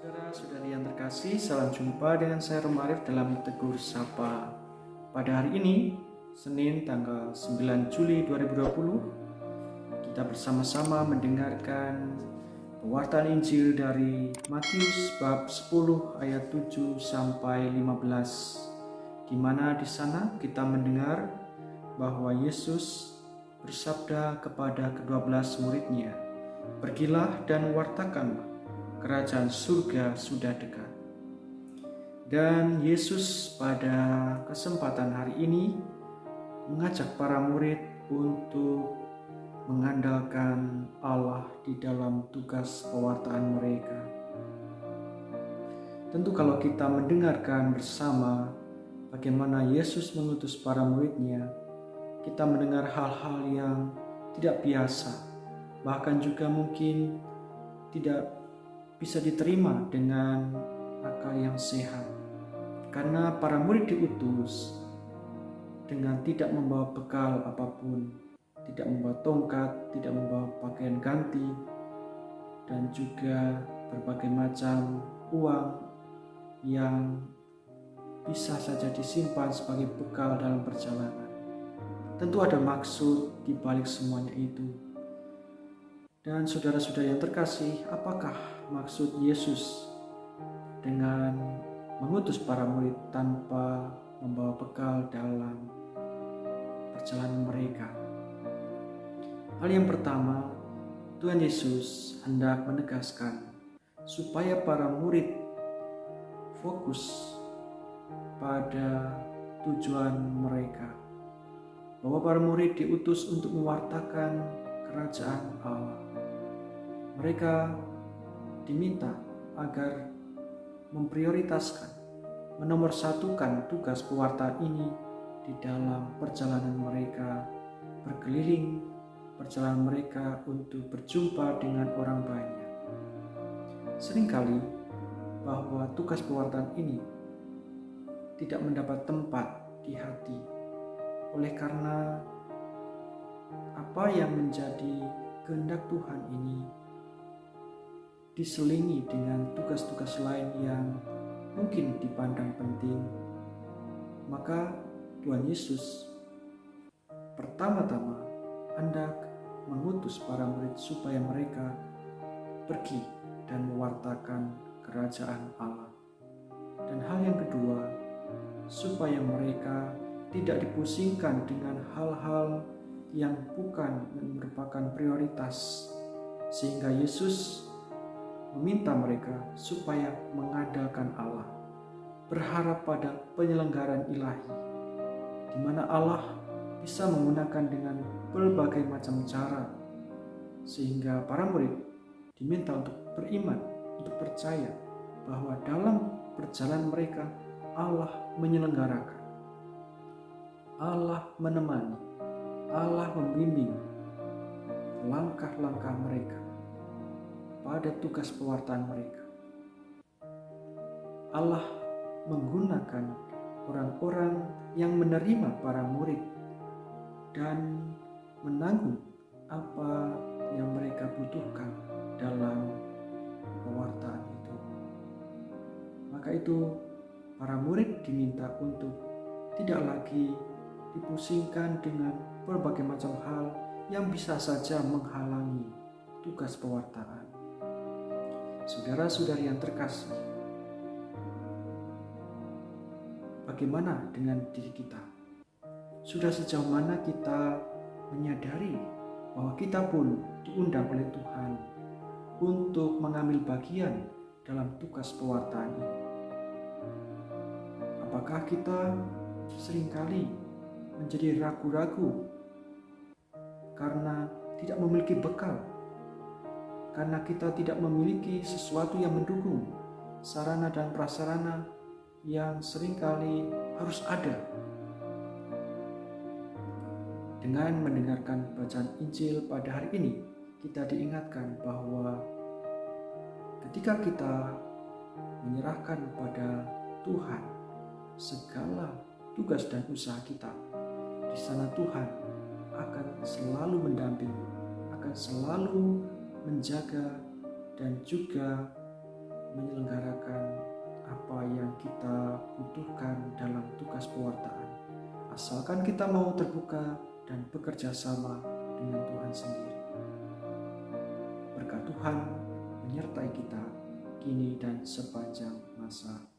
Saudara-saudari yang terkasih, salam jumpa dengan saya Romarif dalam Tegur Sapa. Pada hari ini, Senin tanggal 9 Juli 2020, kita bersama-sama mendengarkan pewartaan Injil dari Matius bab 10 ayat 7 sampai 15, di mana di sana kita mendengar bahwa Yesus bersabda kepada ke-12 muridnya, "Pergilah dan wartakanlah, kerajaan surga sudah dekat." Dan Yesus pada kesempatan hari ini mengajak para murid untuk mengandalkan Allah di dalam tugas pewartaan mereka. Tentu kalau kita mendengarkan bersama bagaimana Yesus mengutus para muridnya, kita mendengar hal-hal yang tidak biasa, bahkan juga mungkin tidak bisa diterima dengan akal yang sehat. Karena para murid diutus dengan tidak membawa bekal apapun, tidak membawa tongkat, tidak membawa pakaian ganti, dan juga berbagai macam uang yang bisa saja disimpan sebagai bekal dalam perjalanan. Tentu ada maksud di balik semuanya itu. Dan saudara-saudara yang terkasih, apakah maksud Yesus dengan mengutus para murid tanpa membawa bekal dalam perjalanan mereka? Hal yang pertama, Tuhan Yesus hendak menegaskan supaya para murid fokus pada tujuan mereka, bahwa para murid diutus untuk mewartakan kerajaan Allah. Mereka diminta agar memprioritaskan, menomorsatukan tugas pewartaan ini di dalam perjalanan mereka berkeliling, perjalanan mereka untuk berjumpa dengan orang banyak. Seringkali bahwa tugas pewartaan ini tidak mendapat tempat di hati, oleh karena apa yang menjadi kehendak Tuhan ini diselingi dengan tugas-tugas lain yang mungkin dipandang penting. Maka Tuhan Yesus pertama-tama hendak mengutus para murid supaya mereka pergi dan mewartakan kerajaan Allah. Dan hal yang kedua, supaya mereka tidak dipusingkan dengan hal-hal yang bukan merupakan prioritas, sehingga Yesus meminta mereka supaya mengandalkan Allah, berharap pada penyelenggaraan ilahi, di mana Allah bisa menggunakan dengan berbagai macam cara, sehingga para murid diminta untuk beriman, untuk percaya bahwa dalam perjalanan mereka Allah menyelenggarakan, Allah menemani, Allah membimbing langkah-langkah mereka pada tugas pewartaan mereka. Allah menggunakan orang-orang yang menerima para murid dan menanggung apa yang mereka butuhkan dalam pewartaan itu. Maka itu para murid diminta untuk tidak lagi dipusingkan dengan berbagai macam hal yang bisa saja menghalangi tugas pewartaan. Saudara-saudari yang terkasih, bagaimana dengan diri kita? Sudah sejauh mana kita menyadari bahwa kita pun diundang oleh Tuhan untuk mengambil bagian dalam tugas pewartaan ini? Apakah kita seringkali menjadi ragu-ragu karena tidak memiliki bekal, karena kita tidak memiliki sesuatu yang mendukung sarana dan prasarana yang seringkali harus ada? Dengan mendengarkan bacaan Injil pada hari ini, kita diingatkan bahwa ketika kita menyerahkan pada Tuhan segala tugas dan usaha kita, di sana Tuhan akan selalu mendampingi, akan selalu menjaga dan juga menyelenggarakan apa yang kita butuhkan dalam tugas pewartaan. Asalkan kita mau terbuka dan bekerja sama dengan Tuhan sendiri. Berkat Tuhan menyertai kita kini dan sepanjang masa